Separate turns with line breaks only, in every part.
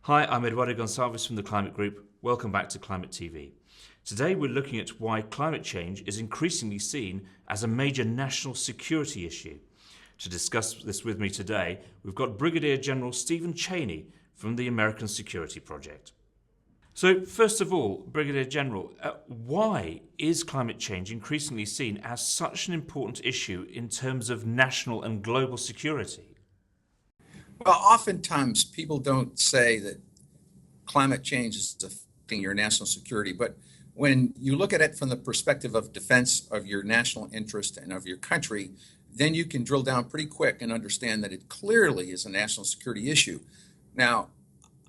Hi, I'm Eduardo Gonçalves from the Climate Group. Welcome back to Climate TV. Today we're looking at why climate change is increasingly seen as a major national security issue. To discuss this with me today, we've got Brigadier General Stephen Cheney from the American Security Project. So first of all, Brigadier General, why is climate change increasingly seen as such an important issue in terms of national and global security?
Well, oftentimes people don't say that climate change is affecting your national security, but when you look at it from the perspective of defense of your national interest and of your country, then you can drill down pretty quick and understand that it clearly is a national security issue. Now,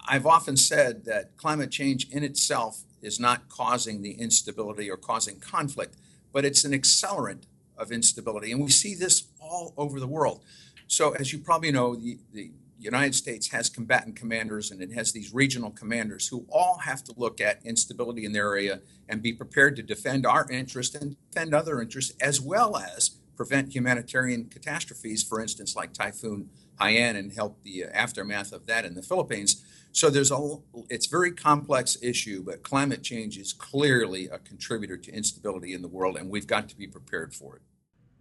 I've often said that climate change in itself is not causing the instability or causing conflict, but it's an accelerant of instability. And we see this all over the world. So as you probably know, the United States has combatant commanders and it has these regional commanders who all have to look at instability in their area and be prepared to defend our interest and defend other interests, as well as prevent humanitarian catastrophes, for instance, like Typhoon Haiyan, and help the aftermath of that in the Philippines. So it's a very complex issue, but climate change is clearly a contributor to instability in the world, and we've got to be prepared for it.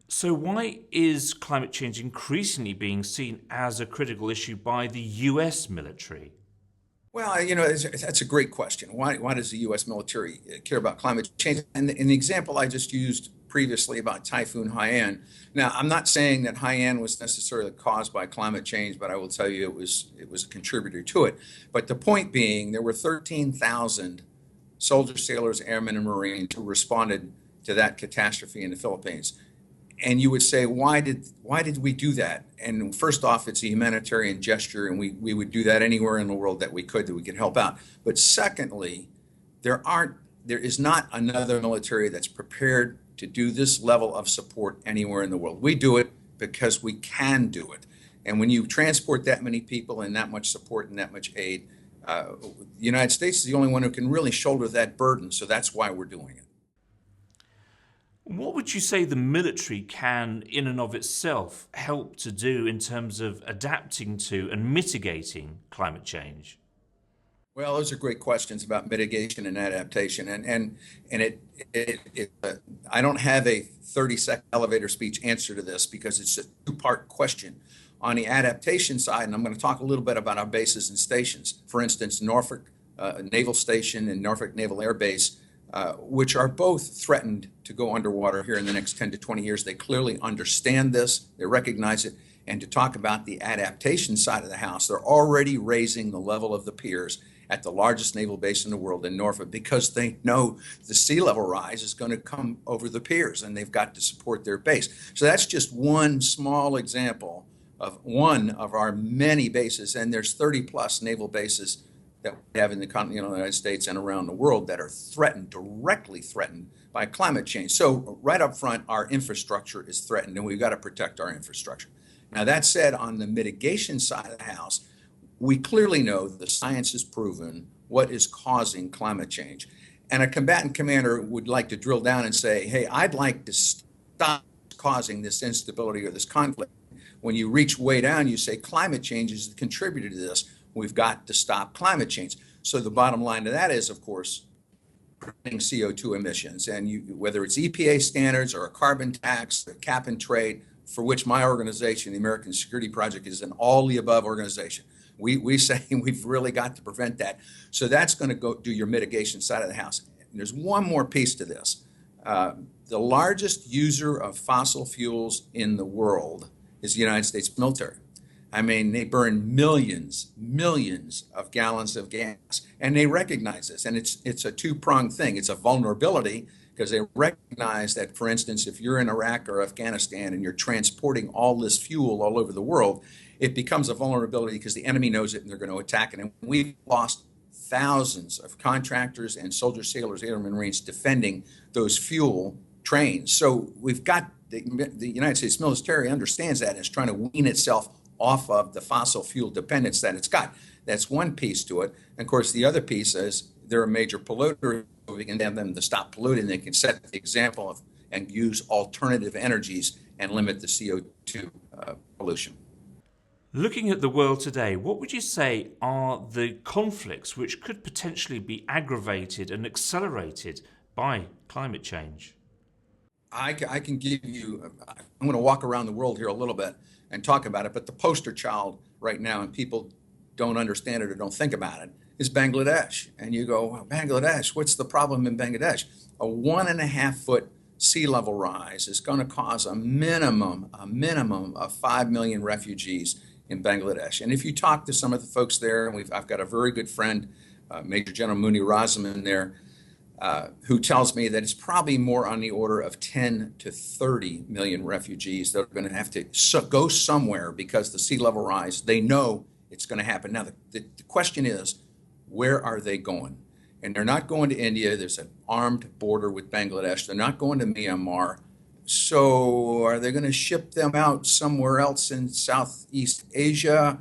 So why is climate change increasingly being seen as a critical issue by the US military?
Well, that's a great question. Why does the U.S. military care about climate change? And the example I just used previously about Typhoon Haiyan. Now, I'm not saying that Haiyan was necessarily caused by climate change, but I will tell you it was a contributor to it. But the point being, there were 13,000 soldiers, sailors, airmen, and Marines who responded to that catastrophe in the Philippines. And you would say, why did we do that? And first off, it's a humanitarian gesture, and we would do that anywhere in the world that we could help out. But secondly, there is not another military that's prepared to do this level of support anywhere in the world. We do it because we can do it. And when you transport that many people and that much support and that much aid, the United States is the only one who can really shoulder that burden. So that's why we're doing it.
What would you say the military can, in and of itself, help to do in terms of adapting to and mitigating climate change?
Well, those are great questions about mitigation and adaptation, I don't have a 30-second elevator speech answer to this because it's a two-part question. On the adaptation side, and I'm going to talk a little bit about our bases and stations. For instance, Norfolk Naval Station and Norfolk Naval Air Base, which are both threatened to go underwater here in the next 10 to 20 years. They clearly understand this, they recognize it. And to talk about the adaptation side of the house, they're already raising the level of the piers at the largest naval base in the world in Norfolk because they know the sea level rise is going to come over the piers and they've got to support their base. So that's just one small example of one of our many bases, and there's 30 plus naval bases that we have in the continental United States and around the world that are directly threatened by climate change. So right up front, our infrastructure is threatened and we've got to protect our infrastructure. Now that said, on the mitigation side of the house, we clearly know that the science has proven what is causing climate change. And a combatant commander would like to drill down and say, hey, I'd like to stop causing this instability or this conflict. When you reach way down, you say climate change is the contributor to this. We've got to stop climate change. So the bottom line to that is, of course, preventing CO2 emissions. And whether it's EPA standards or a carbon tax, a cap and trade, for which my organization, the American Security Project, is an all-the-above organization. We say we've really got to prevent that. So that's going to go do your mitigation side of the house. And there's one more piece to this. The largest user of fossil fuels in the world is the United States military. I mean, they burn millions of gallons of gas, and they recognize this. And it's a two-pronged thing. It's a vulnerability because they recognize that, for instance, if you're in Iraq or Afghanistan and you're transporting all this fuel all over the world, it becomes a vulnerability because the enemy knows it and they're going to attack it. And we've lost thousands of contractors and soldiers, sailors, airmen, Marines defending those fuel trains. So we've got the United States military understands that and is trying to wean itself off of the fossil fuel dependence that it's got. That's one piece to it. And of course, the other piece is they're a major polluter. We can have them to stop polluting. They can set the example of and use alternative energies and limit the CO2 pollution.
Looking at the world today, what would you say are the conflicts which could potentially be aggravated and accelerated by climate change?
I can give you, I'm going to walk around the world here a little bit and talk about it, but the poster child right now, and people don't understand it or don't think about it, is Bangladesh. And you go, well, Bangladesh, what's the problem in Bangladesh? A 1.5 foot sea level rise is going to cause a minimum of 5 million refugees in Bangladesh. And if you talk to some of the folks there, and I've got a very good friend, Major General Muni Razaman there, who tells me that it's probably more on the order of 10 to 30 million refugees that are going to have to go somewhere because the sea level rise, they know it's going to happen. Now, the question is, where are they going? And they're not going to India. There's an armed border with Bangladesh. They're not going to Myanmar. So are they going to ship them out somewhere else in Southeast Asia?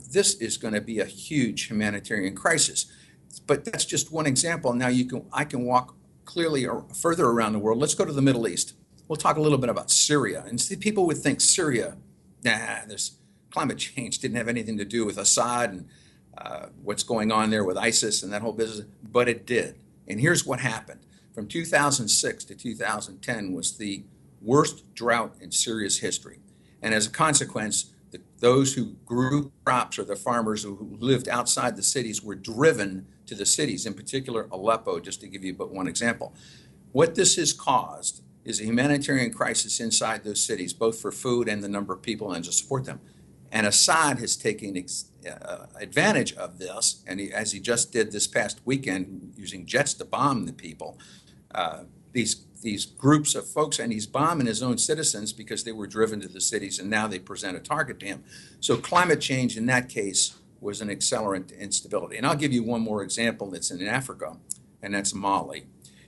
This is going to be a huge humanitarian crisis. But that's just one example. Now I can walk clearly further around the world. Let's go to the Middle East. We'll talk a little bit about Syria. And see, people would think Syria, this climate change didn't have anything to do with Assad and what's going on there with ISIS and that whole business, but it did. And here's what happened. From 2006 to 2010 was the worst drought in Syria's history. And as a consequence, those who grew crops, or the farmers who lived outside the cities, were driven to the cities, in particular Aleppo, just to give you but one example. What this has caused is a humanitarian crisis inside those cities, both for food and the number of people and to support them. And Assad has taken advantage of this, and as he just did this past weekend, using jets to bomb the people, these groups of folks, and he's bombing his own citizens because they were driven to the cities, and now they present a target to him. So climate change in that case was an accelerant to instability. And I'll give you one more example that's in Africa, and that's Mali.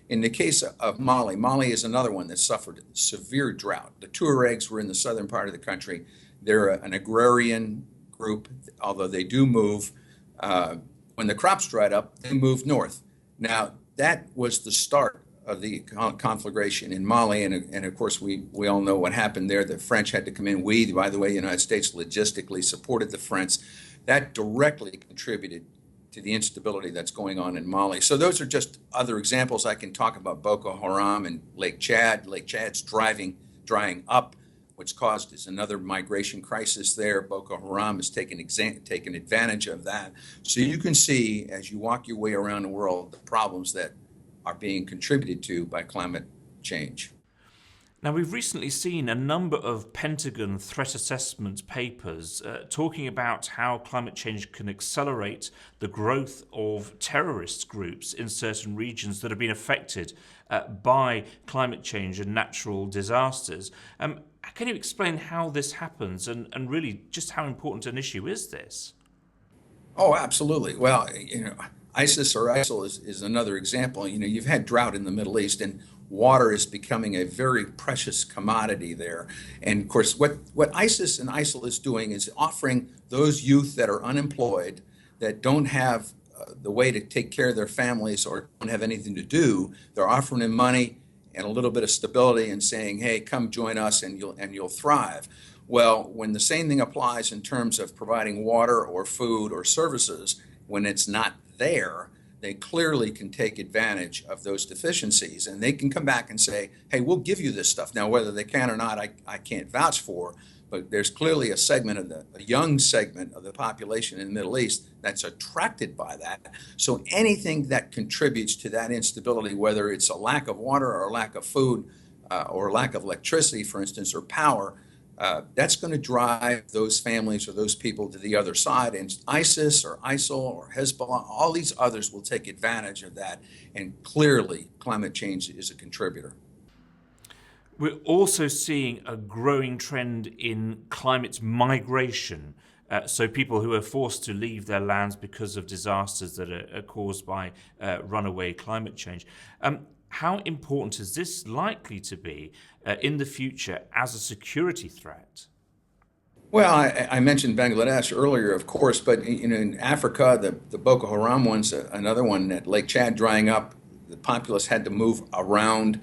In the case of Mali, Mali is another one that suffered severe drought. The Tuaregs were in the southern part of the country. They're an agrarian group, although they do move. When the crops dried up, they moved north. Now, that was the start of the conflagration in Mali, and of course we all know what happened there. The French had to come in. We, by the way, the United States logistically supported the French. That directly contributed to the instability that's going on in Mali. So those are just other examples. I can talk about Boko Haram and Lake Chad. Lake Chad's drying up. What's caused is another migration crisis there. Boko Haram has taken advantage of that. So you can see, as you walk your way around the world, the problems that are being contributed to by climate change.
Now, we've recently seen a number of Pentagon threat assessment papers talking about how climate change can accelerate the growth of terrorist groups in certain regions that have been affected by climate change and natural disasters. Can you explain how this happens and really just how important an issue is this?
Oh, absolutely. Well, ISIS or ISIL is another example. You've had drought in the Middle East, and water is becoming a very precious commodity there. And of course, what ISIS and ISIL is doing is offering those youth that are unemployed, that don't have the way to take care of their families or don't have anything to do, they're offering them money and a little bit of stability and saying, hey, come join us and you'll thrive. Well, when the same thing applies in terms of providing water or food or services, when it's not there, they clearly can take advantage of those deficiencies, and they can come back and say, hey, we'll give you this stuff. Now, whether they can or not, I can't vouch for, but there's clearly a young segment of the population in the Middle East that's attracted by that. So anything that contributes to that instability, whether it's a lack of water or a lack of food or lack of electricity, for instance, or power, that's going to drive those families or those people to the other side. And ISIS or ISIL or Hezbollah, all these others will take advantage of that. And clearly, climate change is a contributor.
We're also seeing a growing trend in climate migration. So people who are forced to leave their lands because of disasters that are caused by runaway climate change. How important is this likely to be in the future as a security threat?
Well, I mentioned Bangladesh earlier, of course, but in Africa, the Boko Haram one's another one. That Lake Chad drying up, the populace had to move around,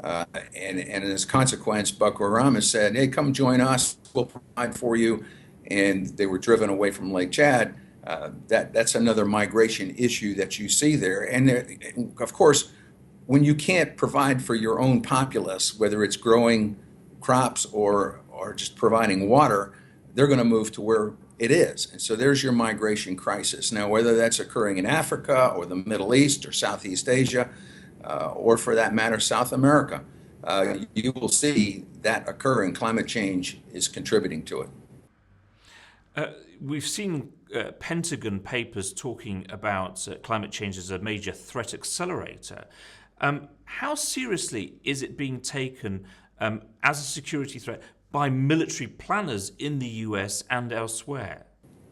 and as a consequence, Boko Haram has said, hey, come join us, we'll provide for you. and they were driven away from Lake Chad, that's another migration issue that you see there. And there, of course, when you can't provide for your own populace, whether it's growing crops or just providing water, they're going to move to where it is. And so there's your migration crisis. Now, whether that's occurring in Africa or the Middle East or Southeast Asia, or for that matter, South America, you will see that occur, and climate change is contributing to it.
We've seen Pentagon papers talking about climate change as a major threat accelerator. How seriously is it being taken as a security threat by military planners in the US and elsewhere?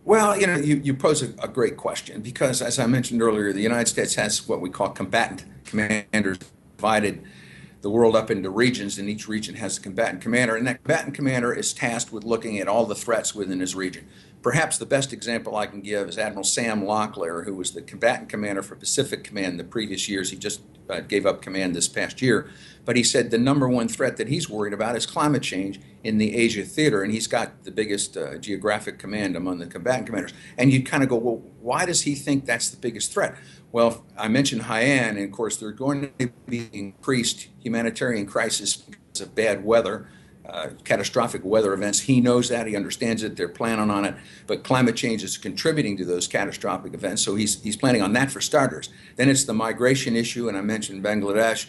Well, you pose a great question, because, as I mentioned earlier, the United States has what we call combatant commanders, divided the world up into regions, and each region has a combatant commander, and that combatant commander is tasked with looking at all the threats within his region. Perhaps the best example I can give is Admiral Sam Locklear, who was the combatant commander for Pacific Command the previous years. He just gave up command this past year. But he said the number one threat that he's worried about is climate change in the Asia theater, and he's got the biggest geographic command among the combatant commanders. And you kind of go, well, why does he think that's the biggest threat? Well, I mentioned Haiyan, and of course, there's going to be increased humanitarian crisis because of bad weather. Catastrophic weather events. He knows that. He understands it. They're planning on it. But climate change is contributing to those catastrophic events. So he's planning on that for starters. Then it's the migration issue, and I mentioned Bangladesh.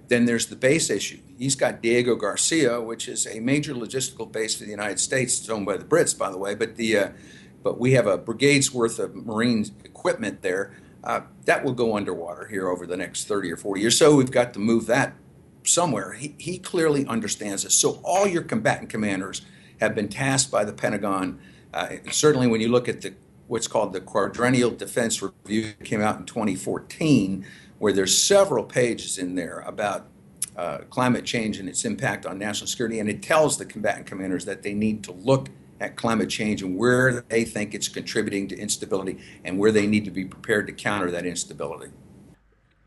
Then there's the base issue. He's got Diego Garcia, which is a major logistical base for the United States. It's owned by the Brits, by the way. But we have a brigade's worth of marine equipment there. That will go underwater here over the next 30 or 40 years. So we've got to move that somewhere. He clearly understands this. So all your combatant commanders have been tasked by the Pentagon. Certainly when you look at what's called the Quadrennial Defense Review, that came out in 2014, where there's several pages in there about climate change and its impact on national security, and it tells the combatant commanders that they need to look at climate change and where they think it's contributing to instability and where they need to be prepared to counter that instability.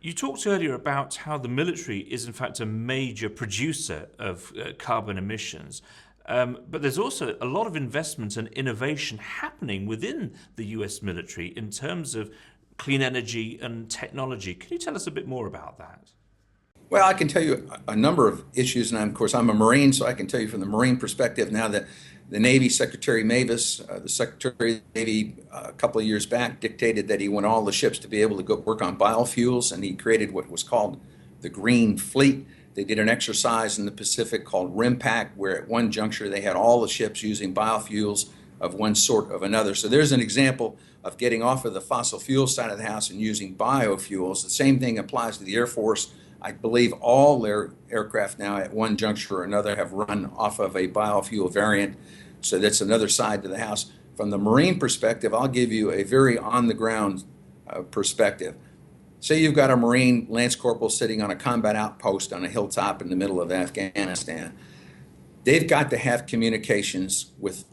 You talked earlier about how the military is in fact a major producer of carbon emissions, but there's also a lot of investment and innovation happening within the US military in terms of clean energy and technology. Can you tell us a bit more about that?
Well, I can tell you a number of issues, and of course I'm a Marine, so I can tell you from the Marine perspective now that the Navy Secretary Mavis, the Secretary of the Navy, a couple of years back dictated that he want all the ships to be able to go work on biofuels, and he created what was called the Green Fleet. They did an exercise in the Pacific called RIMPAC, where at one juncture they had all the ships using biofuels of one sort or another. So there's an example of getting off of the fossil fuel side of the house and using biofuels. The same thing applies to the Air Force. I believe all their aircraft now at one juncture or another have run off of a biofuel variant. So that's another side to the house. From the Marine perspective, I'll give you a very on-the-ground perspective. Say you've got a Marine Lance Corporal sitting on a combat outpost on a hilltop in the middle of Afghanistan. They've got to have communications with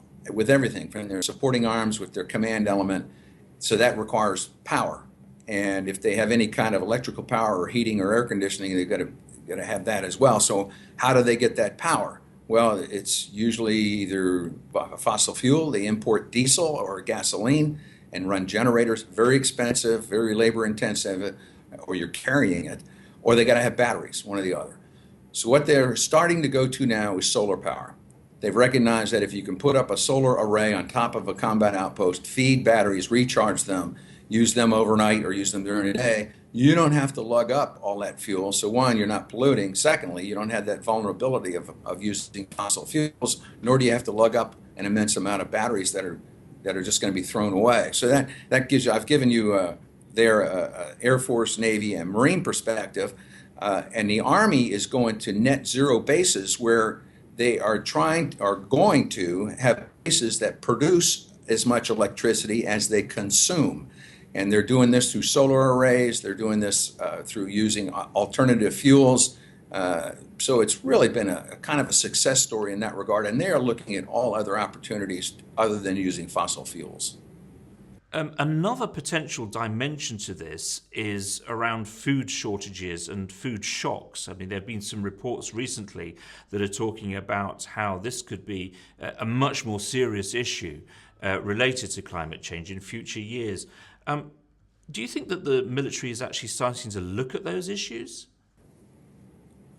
everything, from their supporting arms, with their command element. So that requires power. And if they have any kind of electrical power or heating or air conditioning, they've got to have that as well. So how do they get that power? Well, it's usually either fossil fuel. They import diesel or gasoline and run generators, very expensive, very labor intensive, or you're carrying it, or they got to have batteries, one or the other. So what they're starting to go to now is solar power. They've recognized that if you can put up a solar array on top of a combat outpost, feed batteries, recharge them, use them overnight or use them during the day, you don't have to lug up all that fuel. So one, you're not polluting. Secondly, you don't have that vulnerability of using fossil fuels, nor do you have to lug up an immense amount of batteries that are just going to be thrown away. So that gives you, I've given you their Air Force, Navy, and Marine perspective. And the Army is going to net zero bases where they are going to have bases that produce as much electricity as they consume. And they're doing this through solar arrays. They're doing this through using alternative fuels. So it's really been a kind of a success story in that regard. And they are looking at all other opportunities other than using fossil fuels.
Another potential dimension to this is around food shortages and food shocks. I mean, there have been some reports recently that are talking about how this could be a much more serious issue related to climate change in future years. Do you think that the military is actually starting to look at those issues?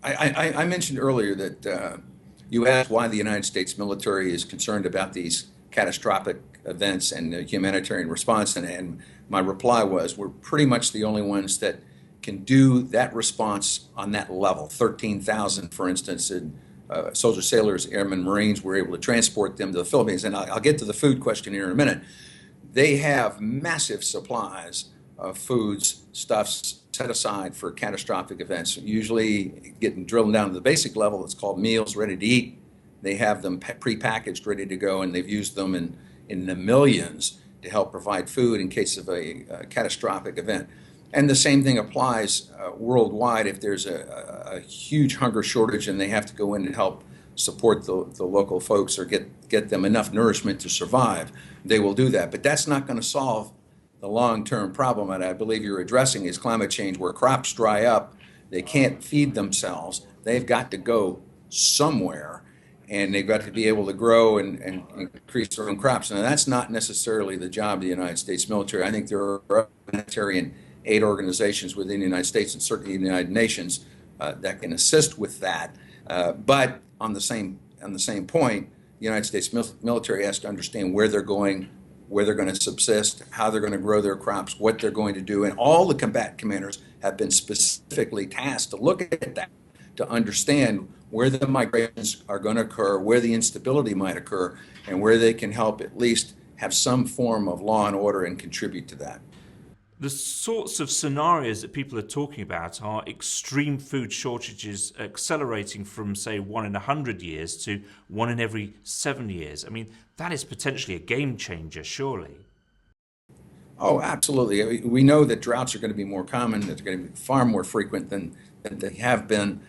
I mentioned earlier that you asked why the United States military is concerned about these catastrophic events and the humanitarian response, and my reply was we're pretty much the only ones that can do that response on that level. 13,000, for instance, soldiers, sailors, airmen, Marines were able to transport them to the Philippines. And I'll get to the food question here in a minute. They have massive supplies of foods, stuffs set aside for catastrophic events. Usually getting drilled down to the basic level, it's called meals ready to eat. They have them prepackaged, ready to go, and they've used them in the millions to help provide food in case of a catastrophic event. And the same thing applies worldwide. If there's a huge hunger shortage and they have to go in and help support the local folks or get them enough nourishment to survive, they will do that. But that's not going to solve the long-term problem that I believe you're addressing is climate change, where crops dry up, they can't feed themselves, they've got to go somewhere, and they've got to be able to grow and increase their own crops. Now, that's not necessarily the job of the United States military. I think there are humanitarian aid organizations within the United States and certainly the United Nations that can assist with that. But on the same point, the United States military has to understand where they're going, where they're going to subsist, how they're going to grow their crops, what they're going to do. And all the combatant commanders have been specifically tasked to look at that, to understand where the migrations are going to occur, where the instability might occur, and where they can help at least have some form of law and order and contribute to that.
The sorts of scenarios that people are talking about are extreme food shortages accelerating from, say, 1 in 100 years to 1 in every 7 years. I mean, that is potentially a game changer, surely.
Oh, absolutely. We know that droughts are going to be more common, that they're going to be far more frequent than they have been.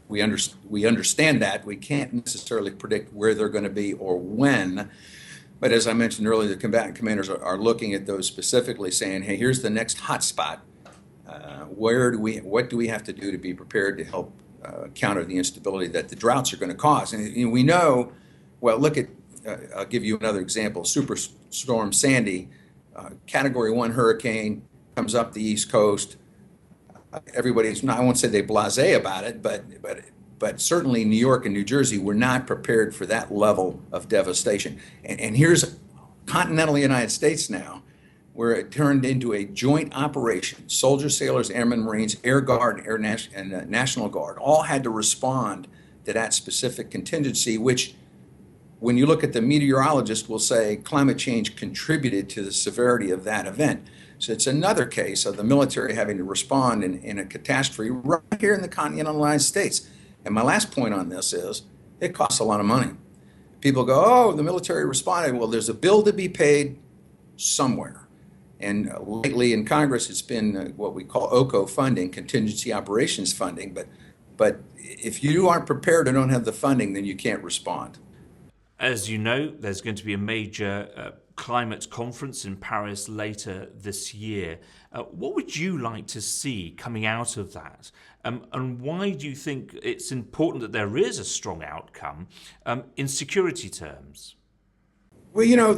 We understand that. We can't necessarily predict where they're going to be or when. But as I mentioned earlier, the combatant commanders are looking at those specifically, saying, hey, here's the next hot spot. What do we have to do to be prepared to help counter the instability that the droughts are going to cause? And we know, well, look at, I'll give you another example, Superstorm Sandy, Category 1 hurricane, comes up the East Coast. Everybody's, I won't say they blasé about it, but certainly New York and New Jersey were not prepared for that level of devastation. And here's continental United States now, where it turned into a joint operation. Soldiers, sailors, airmen, Marines, Air Guard, and National Guard all had to respond to that specific contingency, which, when you look at the meteorologist, will say climate change contributed to the severity of that event. So it's another case of the military having to respond in a catastrophe right here in the continental United States. And my last point on this is it costs a lot of money. People go, oh, the military responded. Well, there's a bill to be paid somewhere. And lately in Congress, it's been what we call OCO funding, contingency operations funding. But if you aren't prepared or don't have the funding, then you can't respond.
As you know, there's going to be a major climate conference in Paris later this year. What would you like to see coming out of that? And why do you think it's important that there is a strong outcome in security terms?
Well, you know,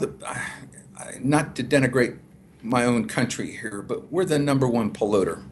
not to denigrate my own country here, but we're the #1 polluter.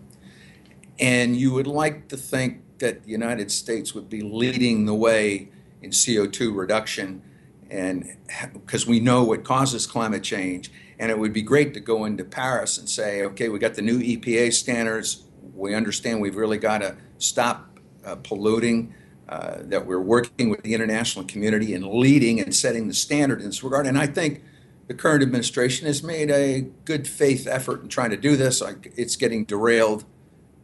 And you would like to think that the United States would be leading the way in CO2 reduction, and because we know what causes climate change. And it would be great to go into Paris and say, okay, we got the new EPA standards. We understand we've really got to stop polluting, that we're working with the international community and leading and setting the standard in this regard. And I think the current administration has made a good faith effort in trying to do this. It's getting derailed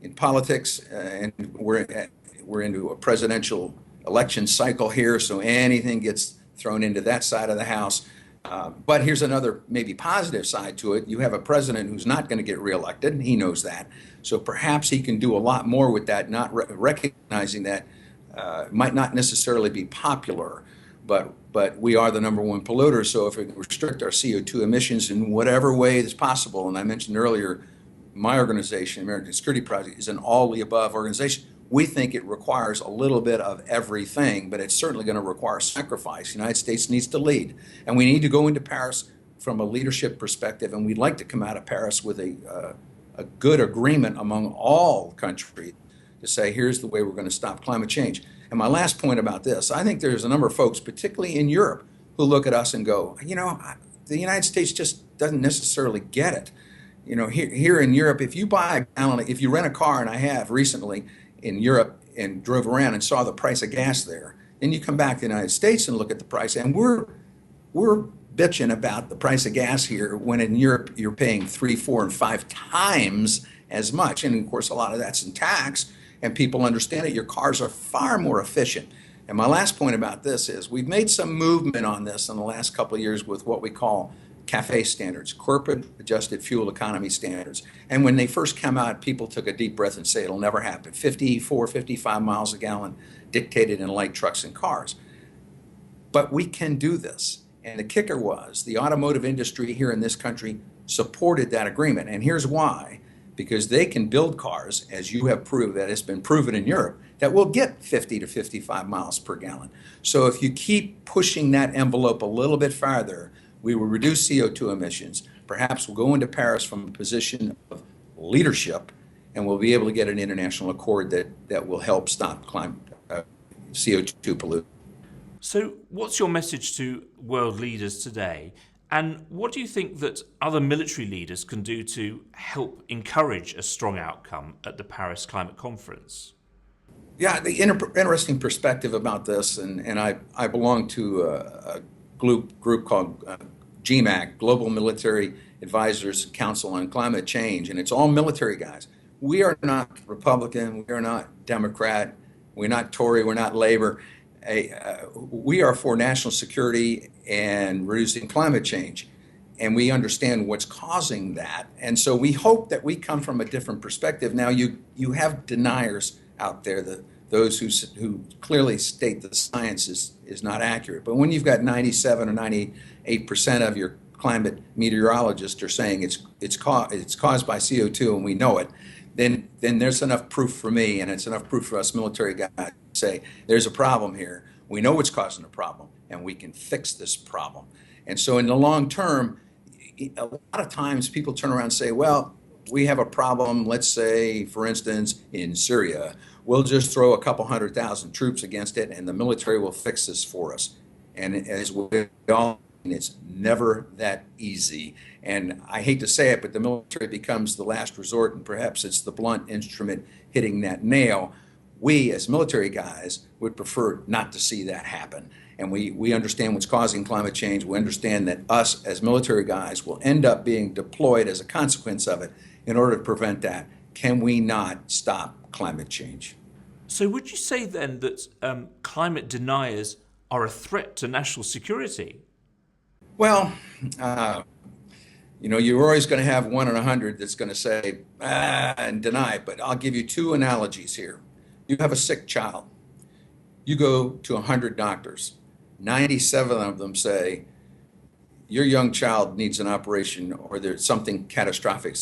in politics, and we're into a presidential election cycle here, so anything gets thrown into that side of the house. But here's another maybe positive side to it. You have a president who's not going to get reelected, and he knows that. So perhaps he can do a lot more with that, not recognizing that might not necessarily be popular. but we are the number one polluter. So if we can restrict our CO2 emissions in whatever way is possible, and I mentioned earlier, my organization, American Security Project, is an all-the-above organization. We think it requires a little bit of everything, but it's certainly going to require sacrifice. The United States needs to lead, and we need to go into Paris from a leadership perspective, and we'd like to come out of Paris with a good agreement among all countries to say, here's the way we're going to stop climate change. And my last point about this, I think there's a number of folks, particularly in Europe, who look at us and go, the United States just doesn't necessarily get it. Here in Europe, if you buy a gallon, if you rent a car, and I have recently in Europe and drove around and saw the price of gas there, then you come back to the United States and look at the price, and we're bitching about the price of gas here when in Europe you're paying 3, 4, and 5 times as much. And of course, a lot of that's in tax, and people understand it. Your cars are far more efficient. And my last point about this is we've made some movement on this in the last couple of years with what we call CAFE standards, corporate adjusted fuel economy standards. And when they first came out, people took a deep breath and say it'll never happen. 54, 55 miles a gallon dictated in light trucks and cars. But we can do this. And the kicker was the automotive industry here in this country supported that agreement. And here's why. Because they can build cars, as you have proved, that has been proven in Europe, that will get 50 to 55 miles per gallon. So if you keep pushing that envelope a little bit farther, we will reduce CO2 emissions. Perhaps we'll go into Paris from a position of leadership, and we'll be able to get an international accord that will help stop CO2 pollution.
So what's your message to world leaders today? And what do you think that other military leaders can do to help encourage a strong outcome at the Paris Climate Conference?
Yeah, the interesting perspective about this, and I belong to a group called GMAC, Global Military Advisors Council on Climate Change, and it's all military guys. We are not Republican, we are not Democrat, we're not Tory, we're not Labor. We are for national security and reducing climate change, and we understand what's causing that. And so we hope that we come from a different perspective. Now, you have deniers out there, those who clearly state that the science is not accurate. But when you've got 97 or 98% of your climate meteorologists are saying it's caused by CO2 and we know it, then there's enough proof for me, and it's enough proof for us military guys to say there's a problem here. We know what's causing the problem, and we can fix this problem. And so in the long term, a lot of times people turn around and say, well, we have a problem, let's say, for instance, in Syria. We'll just throw a couple 100,000 troops against it, and the military will fix this for us. And as we all, it's never that easy. And I hate to say it, but the military becomes the last resort, and perhaps it's the blunt instrument hitting that nail. We, as military guys, would prefer not to see that happen. And we understand what's causing climate change. We understand that us, as military guys, will end up being deployed as a consequence of it in order to prevent that. Can we not stop climate change?
So would you say then that climate deniers are a threat to national security?
Well, you're always going to have 1 in 100 that's going to say, and deny. But I'll give you 2 analogies here. You have a sick child. You go to 100 doctors. 97 of them say, your young child needs an operation or there's something catastrophic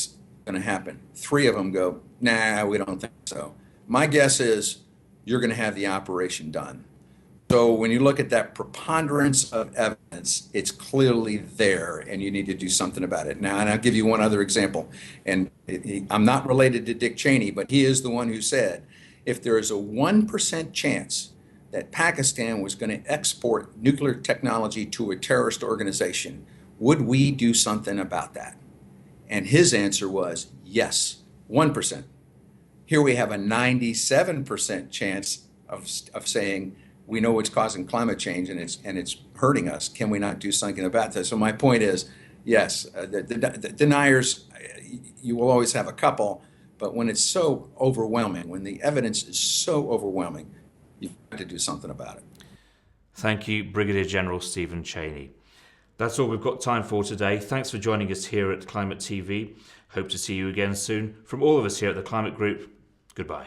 going to happen. 3 of them go, nah, we don't think so. My guess is you're going to have the operation done. So when you look at that preponderance of evidence, it's clearly there, and you need to do something about it. Now, and I'll give you one other example. And I'm not related to Dick Cheney, but he is the one who said, if there is a 1% chance that Pakistan was going to export nuclear technology to a terrorist organization, would we do something about that? And his answer was yes, 1%. Here we have a 97% chance of saying we know what's causing climate change and it's hurting us. Can we not do something about that? So my point is, yes, the deniers, you will always have a couple, but when it's so overwhelming, when the evidence is so overwhelming, you've got to do something about it.
Thank you, Brigadier General Stephen Cheney. That's all we've got time for today. Thanks for joining us here at Climate TV. Hope to see you again soon. From all of us here at the Climate Group, goodbye.